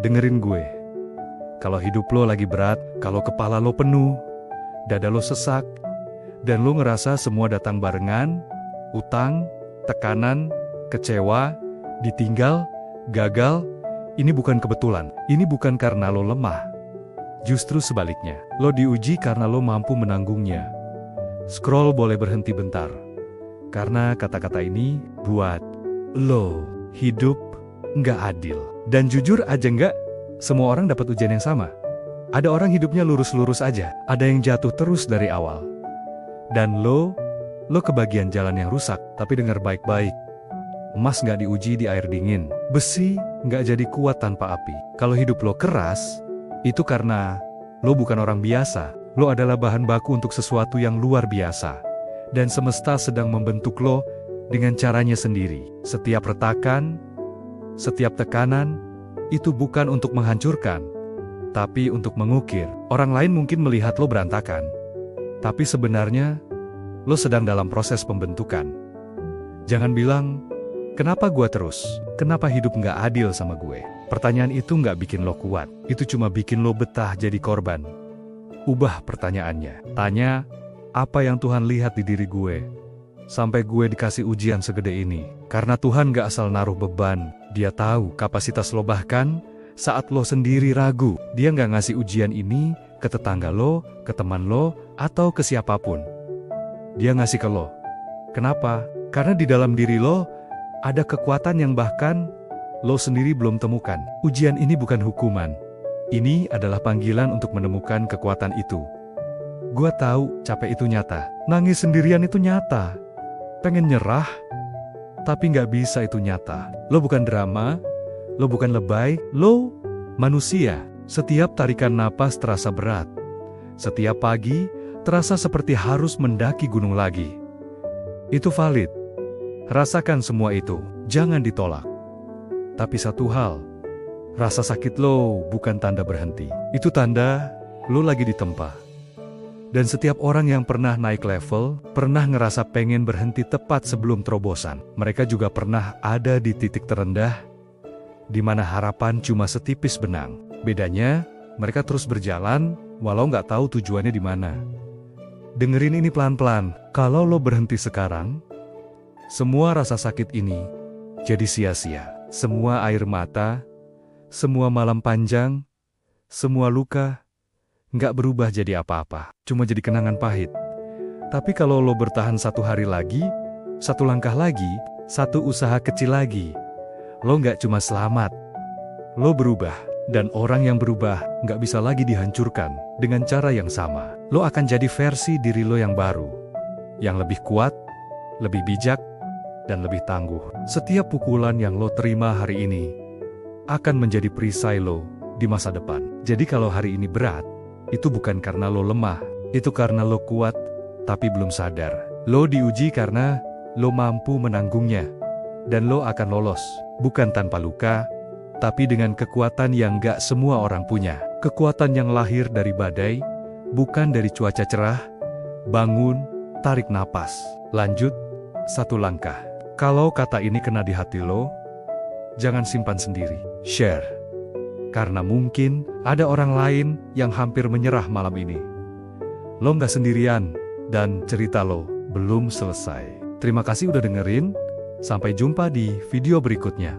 dengerin gue. Kalau hidup lo lagi berat, kalau kepala lo penuh, dada lo sesak, dan lo ngerasa semua datang barengan, utang, tekanan, kecewa, ditinggal, gagal, ini bukan kebetulan. Ini bukan karena lo lemah. Justru sebaliknya, lo diuji karena lo mampu menanggungnya. Scroll boleh berhenti bentar. Karena kata-kata ini buat lo. Hidup nggak adil. Dan jujur aja nggak, semua orang dapat ujian yang sama. Ada orang hidupnya lurus-lurus aja. Ada yang jatuh terus dari awal. Dan lo kebagian jalan yang rusak. Tapi dengar baik-baik. Emas nggak diuji di air dingin. Besi nggak jadi kuat tanpa api. Kalau hidup lo keras, itu karena lo bukan orang biasa. Lo adalah bahan baku untuk sesuatu yang luar biasa. Dan semesta sedang membentuk lo dengan caranya sendiri. Setiap retakan, setiap tekanan, itu bukan untuk menghancurkan, tapi untuk mengukir. Orang lain mungkin melihat lo berantakan. Tapi sebenarnya, lo sedang dalam proses pembentukan. Jangan bilang, kenapa gue terus? Kenapa hidup nggak adil sama gue? Pertanyaan itu nggak bikin lo kuat. Itu cuma bikin lo betah jadi korban. Ubah pertanyaannya. Tanya, apa yang Tuhan lihat di diri gue? Sampai gue dikasih ujian segede ini. Karena Tuhan gak asal naruh beban. Dia tahu kapasitas lo, bahkan saat lo sendiri ragu. Dia gak ngasih ujian ini ke tetangga lo, ke teman lo, atau ke siapapun. Dia ngasih ke lo. Kenapa? Karena di dalam diri lo ada kekuatan yang bahkan lo sendiri belum temukan. Ujian ini bukan hukuman. Ini adalah panggilan untuk menemukan kekuatan itu. Gua tahu capek itu nyata. Nangis sendirian itu nyata. Pengen nyerah, tapi nggak bisa itu nyata. Lo bukan drama, lo bukan lebay, lo manusia. Setiap tarikan napas terasa berat. Setiap pagi terasa seperti harus mendaki gunung lagi. Itu valid. Rasakan semua itu, jangan ditolak. Tapi satu hal, rasa sakit lo bukan tanda berhenti. Itu tanda lo lagi ditempa. Dan setiap orang yang pernah naik level, pernah ngerasa pengen berhenti tepat sebelum terobosan. Mereka juga pernah ada di titik terendah, di mana harapan cuma setipis benang. Bedanya, mereka terus berjalan, walau nggak tahu tujuannya di mana. Dengerin ini pelan-pelan. Kalau lo berhenti sekarang, semua rasa sakit ini jadi sia-sia. Semua air mata, semua malam panjang, semua luka, nggak berubah jadi apa-apa, cuma jadi kenangan pahit. Tapi kalau lo bertahan satu hari lagi, satu langkah lagi, satu usaha kecil lagi, lo nggak cuma selamat, lo berubah. Dan orang yang berubah nggak bisa lagi dihancurkan dengan cara yang sama. Lo akan jadi versi diri lo yang baru, yang lebih kuat, lebih bijak, dan lebih tangguh. Setiap pukulan yang lo terima hari ini akan menjadi perisai lo di masa depan. Jadi kalau hari ini berat, itu bukan karena lo lemah, itu karena lo kuat, tapi belum sadar. Lo diuji karena lo mampu menanggungnya. Dan lo akan lolos, bukan tanpa luka, tapi dengan kekuatan yang gak semua orang punya. Kekuatan yang lahir dari badai, bukan dari cuaca cerah. Bangun, tarik napas, lanjut, satu langkah. Kalau kata ini kena di hati lo, jangan simpan sendiri, share. Karena mungkin ada orang lain yang hampir menyerah malam ini. Lo nggak sendirian, dan cerita lo belum selesai. Terima kasih udah dengerin, sampai jumpa di video berikutnya.